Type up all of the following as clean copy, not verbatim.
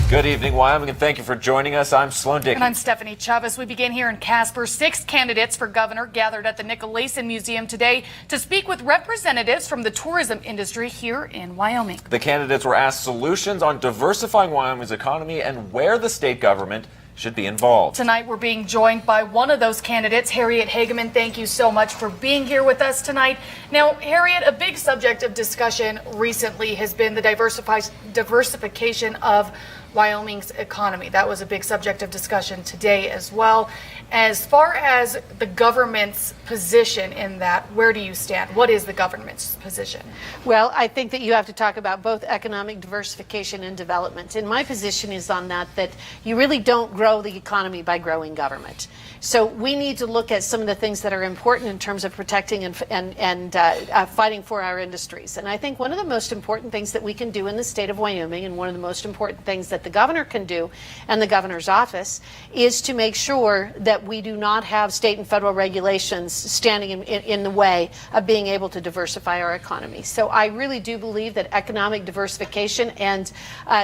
Good evening, Wyoming, and thank you for joining us. I'm Sloan Dickey. And I'm Stephanie Chavez. We begin here in Casper. 6 candidates for governor gathered at the Nicolason Museum today to speak with representatives from the tourism industry here in Wyoming. The candidates were asked solutions on diversifying Wyoming's economy and where the state government should be involved. Tonight, we're being joined by one of those candidates, Harriet Hageman. Thank you so much for being here with us tonight. Now, Harriet, a big subject of discussion recently has been the diversification of Wyoming's economy. That was a big subject of discussion today as well. As far as the government's position in that, where do you stand? What is the government's position? Well, I think that you have to talk about both economic diversification and development. And my position is on that you really don't grow the economy by growing government. So we need to look at some of the things that are important in terms of protecting and fighting for our industries. And I think one of the most important things that we can do in the state of Wyoming, and one of the most important things that the governor can do and the governor's office, is to make sure that we do not have state and federal regulations standing in the way of being able to diversify our economy. So I really do believe that economic diversification and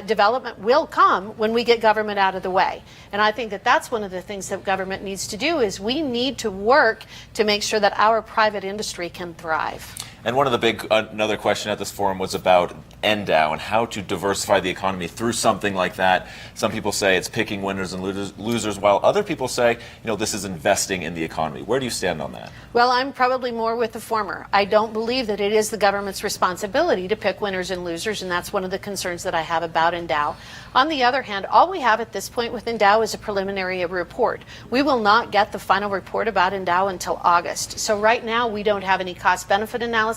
development will come when we get government out of the way. And I think that that's one of the things that government needs to do, is we need to work to make sure that our private industry can thrive. And one of the another question at this forum was about NDOW and how to diversify the economy through something like that. Some people say it's picking winners and losers, while other people say, this is investing in the economy. Where do you stand on that? Well, I'm probably more with the former. I don't believe that it is the government's responsibility to pick winners and losers, and that's one of the concerns that I have about NDOW. On the other hand, all we have at this point with NDOW is a preliminary report. We will not get the final report about NDOW until August. So right now, we don't have any cost-benefit analysis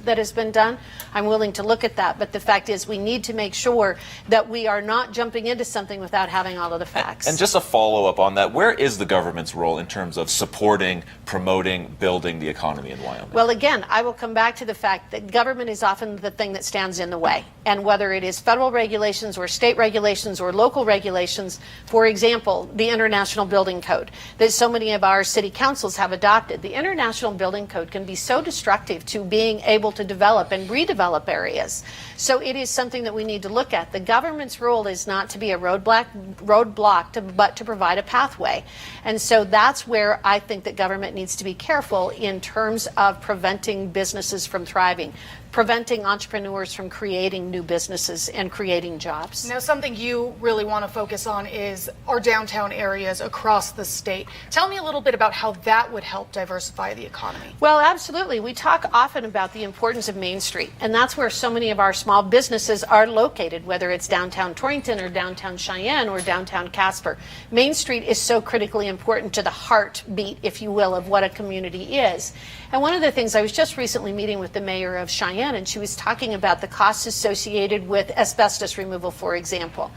that has been done. I'm willing to look at that, but the fact is we need to make sure that we are not jumping into something without having all of the facts. And just a follow-up on that, where is the government's role in terms of supporting, promoting, building the economy in Wyoming? Well, again, I will come back to the fact that government is often the thing that stands in the way. And whether it is federal regulations or state regulations or local regulations, for example, the International Building Code that so many of our city councils have adopted, the International Building Code can be so destructive to being able to develop and redevelop areas. So it is something that we need to look at. The government's role is not to be a roadblock, but to provide a pathway. And so that's where I think that government needs to be careful in terms of preventing businesses from thriving, preventing entrepreneurs from creating new businesses and creating jobs. Now, something you really want to focus on is our downtown areas across the state. Tell me a little bit about how that would help diversify the economy. Well, absolutely. We talk often about the importance of Main Street, and that's where so many of our small businesses are located, whether it's downtown Torrington or downtown Cheyenne or downtown Casper. Main Street is so critically important to the heartbeat, if you will, of what a community is. And one of the things, I was just recently meeting with the mayor of Cheyenne, and she was talking about the costs associated with asbestos removal, for example.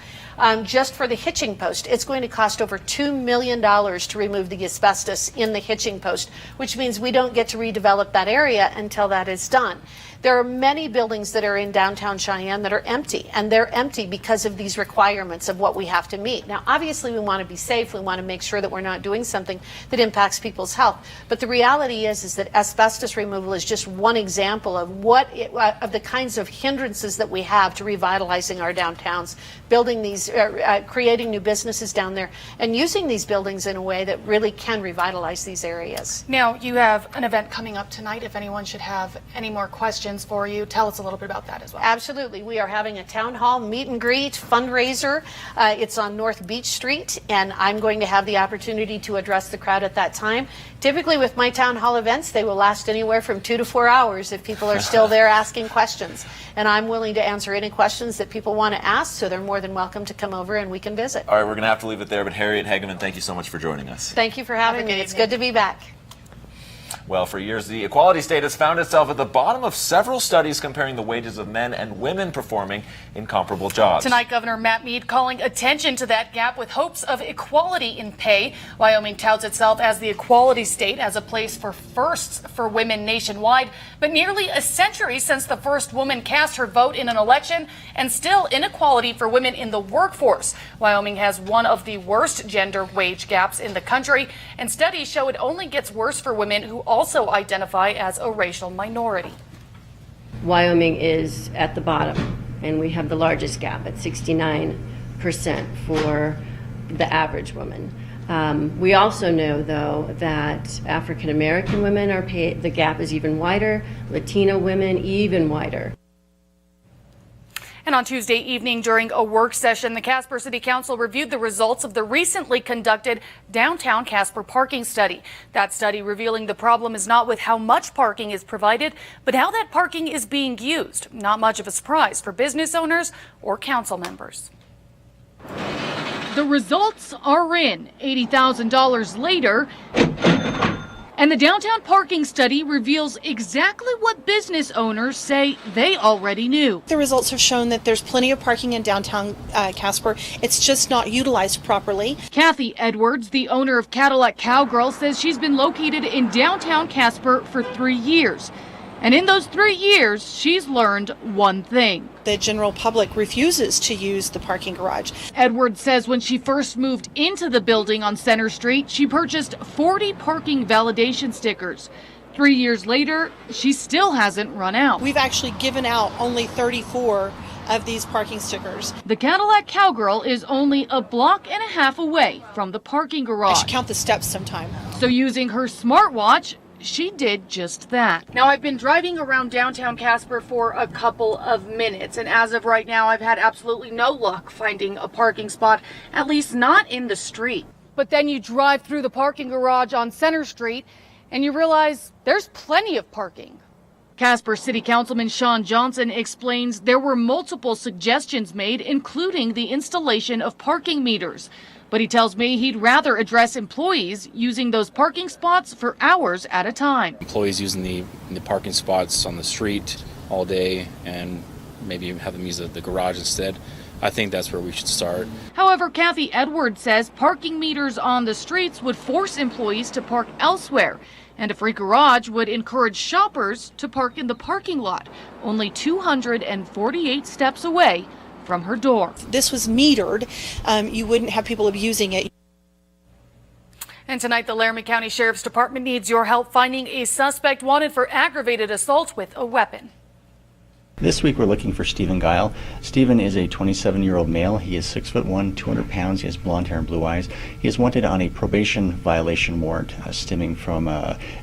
Just for the hitching post, it's going to cost over $2 million to remove the asbestos in the hitching post, which means we don't get to redevelop that area until that is done. There are many buildings that are in downtown Cheyenne that are empty, and they're empty because of these requirements of what we have to meet. Now, obviously, we want to be safe. We want to make sure that we're not doing something that impacts people's health. But the reality is that asbestos removal is just one example of of the kinds of hindrances that we have to revitalizing our downtowns, building these, creating new businesses down there, and using these buildings in a way that really can revitalize these areas. Now, you have an event coming up tonight. If anyone should have any more questions for you, tell us a little bit about that as well. Absolutely. We are having a town hall meet and greet fundraiser. It's on North Beach Street, and I'm going to have the opportunity to address the crowd at that time. Typically with my town hall events, they will last anywhere from 2 to 4 hours if people are still there asking questions. And I'm willing to answer any questions that people want to ask, so they're more than welcome to come over and we can visit. All right, we're going to have to leave it there, but Harriet Hageman, thank you so much for joining us. Thank you for having me. It's good to be back. Well, for years, the equality state has found itself at the bottom of several studies comparing the wages of men and women performing in comparable jobs. Tonight, Governor Matt Mead calling attention to that gap with hopes of equality in pay. Wyoming touts itself as the equality state, as a place for firsts for women nationwide. But nearly a century since the first woman cast her vote in an election, and still inequality for women in the workforce. Wyoming has one of the worst gender wage gaps in the country, and studies show it only gets worse for women who also identify as a racial minority. Wyoming is at the bottom, and we have the largest gap at 69%. for the average woman. We also know, though, that African American women are paid, the gap is even wider, Latino women even wider. And on Tuesday evening during a work session, the Casper City Council reviewed the results of the recently conducted downtown Casper parking study. That study revealing the problem is not with how much parking is provided, but how that parking is being used. Not much of a surprise for business owners or council members. The results are in. $80,000 later, and the downtown parking study reveals exactly what business owners say they already knew. The results have shown that there's plenty of parking in downtown Casper. It's just not utilized properly. Kathy Edwards, the owner of Cadillac Cowgirl, says she's been located in downtown Casper for 3 years. And in those 3 years, she's learned one thing. The general public refuses to use the parking garage. Edwards says when she first moved into the building on Center Street, she purchased 40 parking validation stickers. 3 years later, she still hasn't run out. We've actually given out only 34 of these parking stickers. The Cadillac Cowgirl is only a block and a half away from the parking I garage. should count the steps sometime. So using her smartwatch, she did just that. Now, I've been driving around downtown Casper for a couple of minutes, and as of right now, I've had absolutely no luck finding a parking spot, at least not in the street. But then you drive through the parking garage on Center Street, and you realize there's plenty of parking. Casper City Councilman Sean Johnson explains there were multiple suggestions made, including the installation of parking meters. But he tells me he'd rather address employees using those parking spots for hours at a time. Employees using the parking spots on the street all day and maybe have them use the garage instead. I think that's where we should start. However, Kathy Edwards says parking meters on the streets would force employees to park elsewhere, and a free garage would encourage shoppers to park in the parking lot, only 248 steps away from her door. If this was metered, you wouldn't have people abusing it. And tonight, the Laramie County Sheriff's Department needs your help finding a suspect wanted for aggravated assault with a weapon. This week we're looking for Stephen Guile. Stephen is a 27-year-old male. He is 6'1", 200 pounds. He has blonde hair and blue eyes. He is wanted on a probation violation warrant stemming from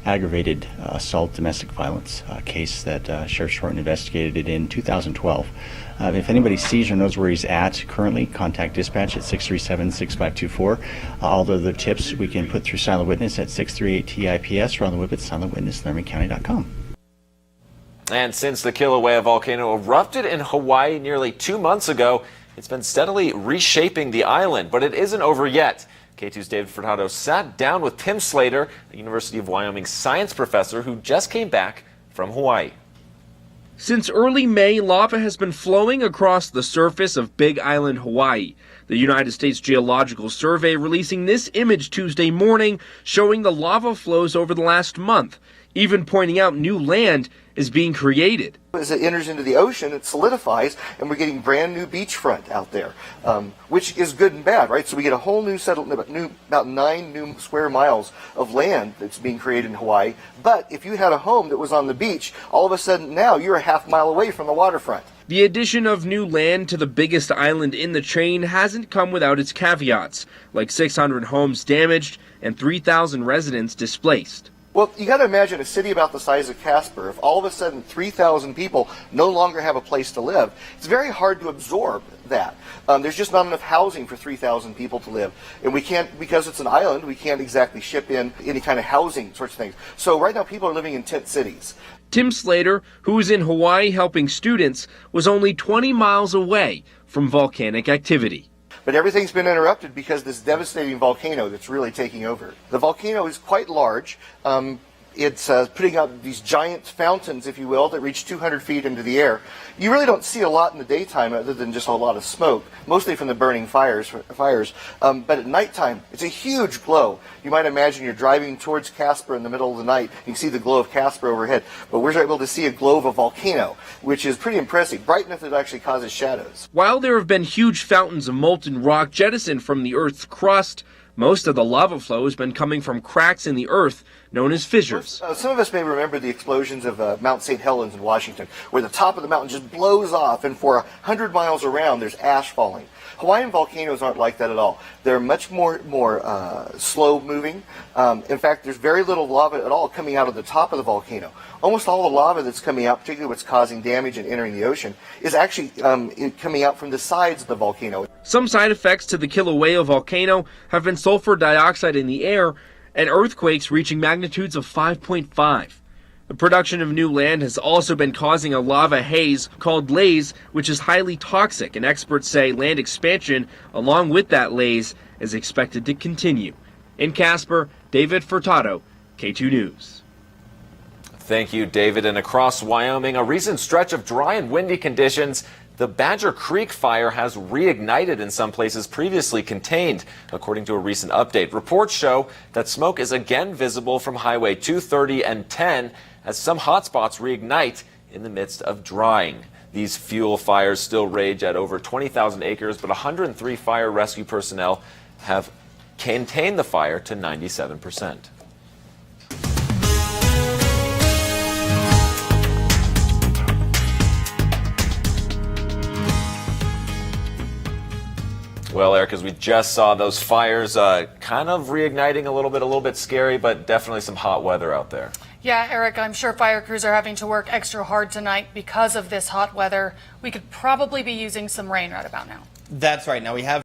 aggravated assault domestic violence case that Sheriff Shorten investigated in 2012. If anybody sees or knows where he's at currently, contact dispatch at 637-6524. All the other tips we can put through Silent Witness at 638-TIPS or on the web at silentwitness.laramiecounty.com. And since the Kilauea volcano erupted in Hawaii nearly 2 months ago, it's been steadily reshaping the island, but it isn't over yet. K2's David Furtado sat down with Tim Slater, a University of Wyoming science professor who just came back from Hawaii. Since early May, lava has been flowing across the surface of Big Island, Hawaii. The United States Geological Survey releasing this image Tuesday morning showing the lava flows over the last month, even pointing out new land is being created. As it enters into the ocean, it solidifies, and we're getting brand new beachfront out there, which is good and bad, right? So we get a whole new about 9 new square miles of land that's being created in Hawaii. But if you had a home that was on the beach, all of a sudden now you're a half mile away from the waterfront. The addition of new land to the biggest island in the chain hasn't come without its caveats, like 600 homes damaged and 3,000 residents displaced. Well, you got to imagine a city about the size of Casper. If all of a sudden 3,000 people no longer have a place to live, it's very hard to absorb that. There's just not enough housing for 3,000 people to live. And we can't, because it's an island, we can't exactly ship in any kind of housing sorts of things. So right now people are living in tent cities. Tim Slater, who was in Hawaii helping students, was only 20 miles away from volcanic activity. But everything's been interrupted because this devastating volcano that's really taking over. The volcano is quite large. It's putting out these giant fountains, if you will, that reach 200 feet into the air. You really don't see a lot in the daytime other than just a lot of smoke, mostly from the burning fires. But at nighttime, it's a huge glow. You might imagine you're driving towards Casper in the middle of the night. You can see the glow of Casper overhead. But we're able to see a glow of a volcano, which is pretty impressive, bright enough that it actually causes shadows. While there have been huge fountains of molten rock jettisoned from the Earth's crust, most of the lava flow has been coming from cracks in the earth known as fissures. Some of us may remember the explosions of Mount St. Helens in Washington, where the top of the mountain just blows off, and for 100 miles around there's ash falling. Hawaiian volcanoes aren't like that at all. They're much more slow moving. In fact, there's very little lava at all coming out of the top of the volcano. Almost all the lava that's coming out, particularly what's causing damage and entering the ocean, is actually coming out from the sides of the volcano. Some side effects to the Kilauea volcano have been sulfur dioxide in the air and earthquakes reaching magnitudes of 5.5. The production of new land has also been causing a lava haze called laze, which is highly toxic, and experts say land expansion along with that laze is expected to continue. In Casper, David Furtado, K2 News. Thank you, David. And across Wyoming, a recent stretch of dry and windy conditions. The Badger Creek fire has reignited in some places previously contained, according to a recent update. Reports show that smoke is again visible from Highway 230 and 10 as some hotspots reignite in the midst of drying. These fuel fires still rage at over 20,000 acres, but 103 fire rescue personnel have contained the fire to 97%. Well, Eric, as we just saw, those fires kind of reigniting a little bit scary, but definitely some hot weather out there. Yeah, Eric, I'm sure fire crews are having to work extra hard tonight because of this hot weather. We could probably be using some rain right about now. That's right. Now we have